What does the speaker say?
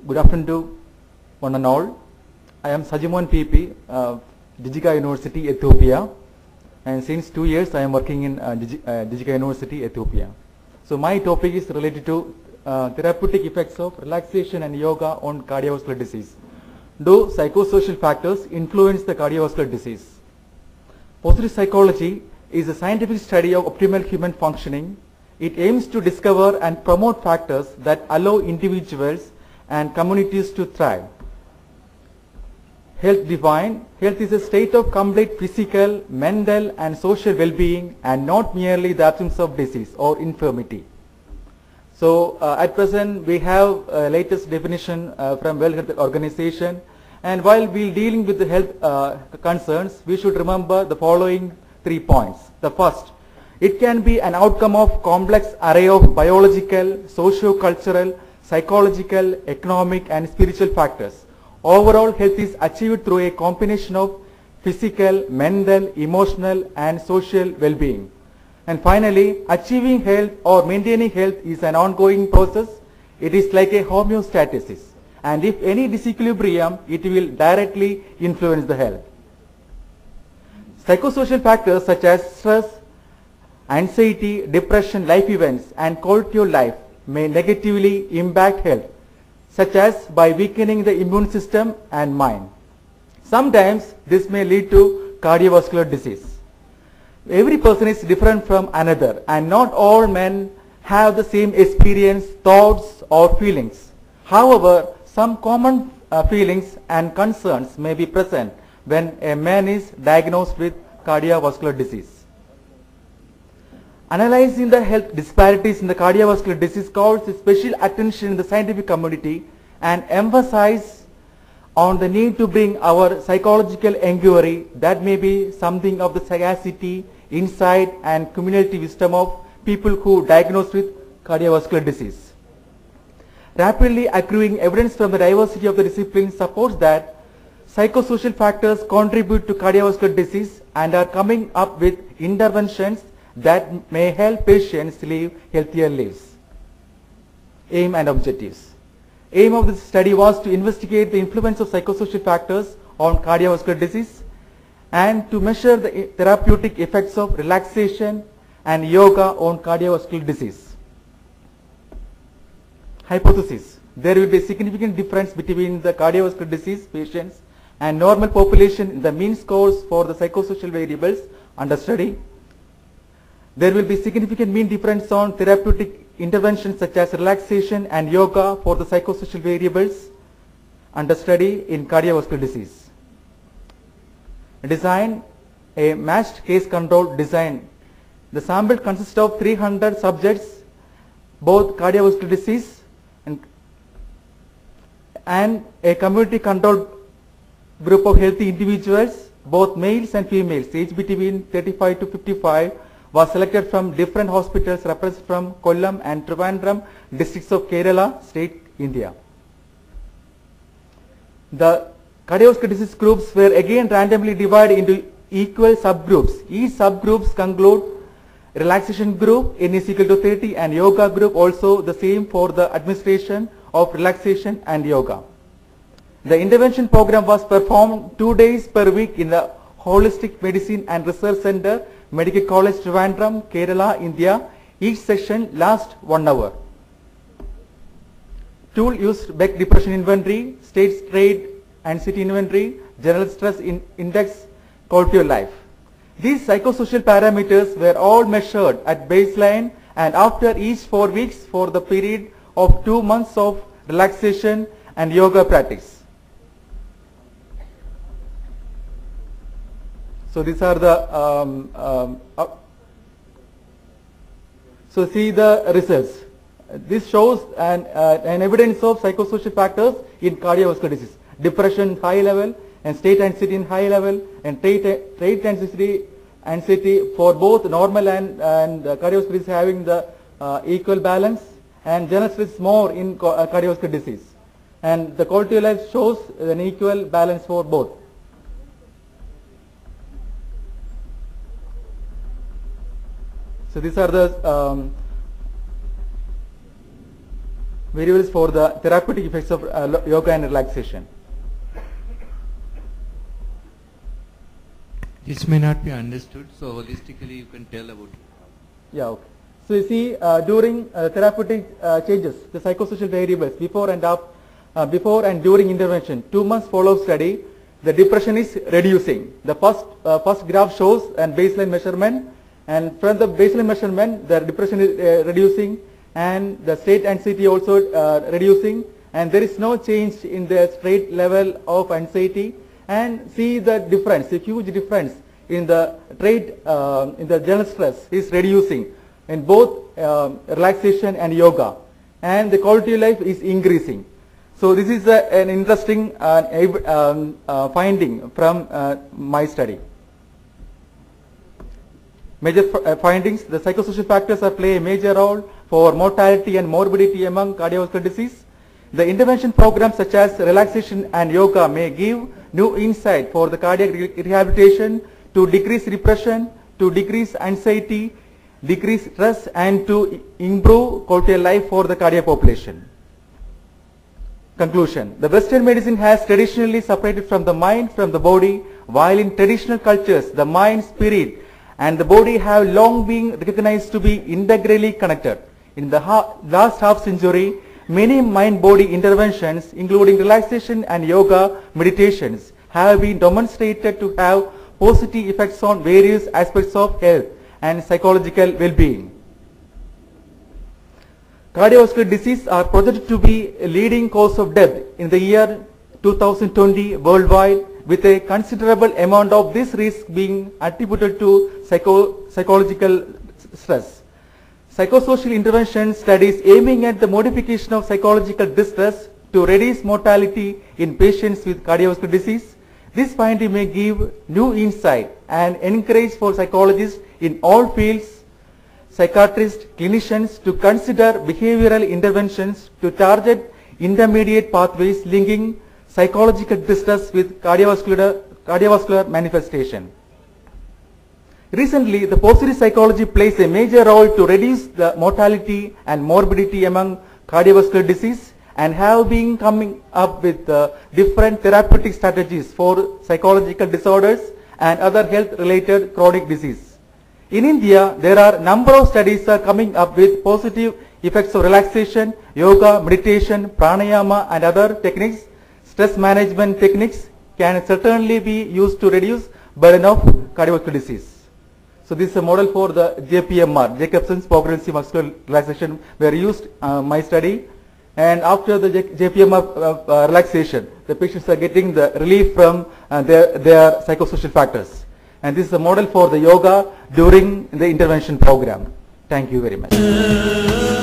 Good afternoon to one and all. I am Sajimon PP, Digica University, Ethiopia, and since 2 years I am working in Digica University, Ethiopia. So my topic is related to therapeutic effects of relaxation and yoga on cardiovascular disease. Do psychosocial factors influence the cardiovascular disease? Positive psychology is a scientific study of optimal human functioning. It aims to discover and promote factors that allow individuals and communities to thrive. Health defined. Health is a state of complete physical, mental and social well-being and not merely the absence of disease or infirmity. So at present we have latest definition from World Health Organization, and while we dealing with the health concerns, we should remember the following 3 points. The first, it can be an outcome of complex array of biological, socio-cultural, psychological, economic and spiritual factors. Overall health is achieved through a combination of physical, mental, emotional and social well-being. And finally, achieving health or maintaining health is an ongoing process. It is like a homeostasis, and if any disequilibrium, it will directly influence the health. Psychosocial factors such as stress, anxiety, depression, life events and quality of life may negatively impact health, such as by weakening the immune system and mind. Sometimes this may lead to cardiovascular disease. Every person is different from another, and not all men have the same experience, thoughts or feelings. However, some common feelings and concerns may be present when a man is diagnosed with cardiovascular disease. Analyzing the health disparities in the cardiovascular disease calls special attention in the scientific community and emphasize on the need to bring our psychological inquiry that may be something of the sagacity, insight and cumulative wisdom of people who diagnosed with cardiovascular disease. Rapidly accruing evidence from the diversity of the disciplines supports that psychosocial factors contribute to cardiovascular disease and are coming up with interventions that may help patients live healthier lives. Aim and objectives. Aim of this study was to investigate the influence of psychosocial factors on cardiovascular disease and to measure the therapeutic effects of relaxation and yoga on cardiovascular disease. Hypothesis. There will be a significant difference between the cardiovascular disease patients and normal population in the mean scores for the psychosocial variables under study. There will be significant mean difference on therapeutic interventions such as relaxation and yoga for the psychosocial variables under study in cardiovascular disease. Design a matched case control design. The sample consists of 300 subjects, both cardiovascular disease and a community controlled group of healthy individuals, both males and females, aged between 35 to 55, was selected from different hospitals represented from Kollam and Trivandrum districts of Kerala state, India. The cardiovascular disease groups were again randomly divided into equal subgroups. Each subgroups conclude relaxation group n is equal to 30 and yoga group also the same for the administration of relaxation and yoga. The intervention program was performed 2 days per week in the Holistic Medicine and Research Center, Medical College, Trivandrum, Kerala, India. Each session lasts 1 hour. Tool used Beck Depression Inventory, State Trade and City Inventory, General Stress Index, Quality of Life. These psychosocial parameters were all measured at baseline and after each 4 weeks for the period of 2 months of relaxation and yoga practice. So these are the, so see the results. This shows an evidence of psychosocial factors in cardiovascular disease. Depression high level and state anxiety in high level and trait anxiety for both normal and cardiovascular disease having the equal balance, and general stress more in cardiovascular disease. And the quality of life shows an equal balance for both. So these are the variables for the therapeutic effects of yoga and relaxation. This may not be understood, so holistically you can tell about it. Yeah, okay. So you see, during therapeutic changes, the psychosocial variables before and during intervention, 2 months follow-up study, the depression is reducing. The first graph shows a baseline measurement, and from the baseline measurement, the depression is reducing, and the state anxiety also reducing, and there is no change in the state level of anxiety. And see the difference, a huge difference in the trait, in the general stress is reducing in both relaxation and yoga, and the quality of life is increasing. So this is an interesting finding from my study. Major findings: the psychosocial factors play a major role for mortality and morbidity among cardiovascular disease. The intervention programs such as relaxation and yoga may give new insight for the cardiac rehabilitation, to decrease depression, to decrease anxiety, decrease stress, and to improve quality of life for the cardiac population. Conclusion: the Western medicine has traditionally separated from the mind from the body, while in traditional cultures the mind, spirit, and the body have long been recognized to be integrally connected. In the last half century, many mind-body interventions, including relaxation and yoga meditations, have been demonstrated to have positive effects on various aspects of health and psychological well-being. Cardiovascular disease are projected to be a leading cause of death in the year 2020 worldwide, with a considerable amount of this risk being attributed to psychological stress. Psychosocial intervention studies aiming at the modification of psychological distress to reduce mortality in patients with cardiovascular disease. This finding may give new insight and encourage for psychologists in all fields, psychiatrists, clinicians to consider behavioral interventions to target intermediate pathways linking psychological distress with cardiovascular manifestation. Recently, the positive psychology plays a major role to reduce the mortality and morbidity among cardiovascular disease, and have been coming up with different therapeutic strategies for psychological disorders and other health-related chronic disease. In India, there are a number of studies coming up with positive effects of relaxation, yoga, meditation, pranayama, and other techniques. Stress management techniques can certainly be used to reduce burden of cardiovascular disease. So this is a model for the JPMR, Jacobson's progressive muscular relaxation, were used my study. And after the JPMR relaxation, the patients are getting the relief from their psychosocial factors. And this is a model for the yoga during the intervention program. Thank you very much.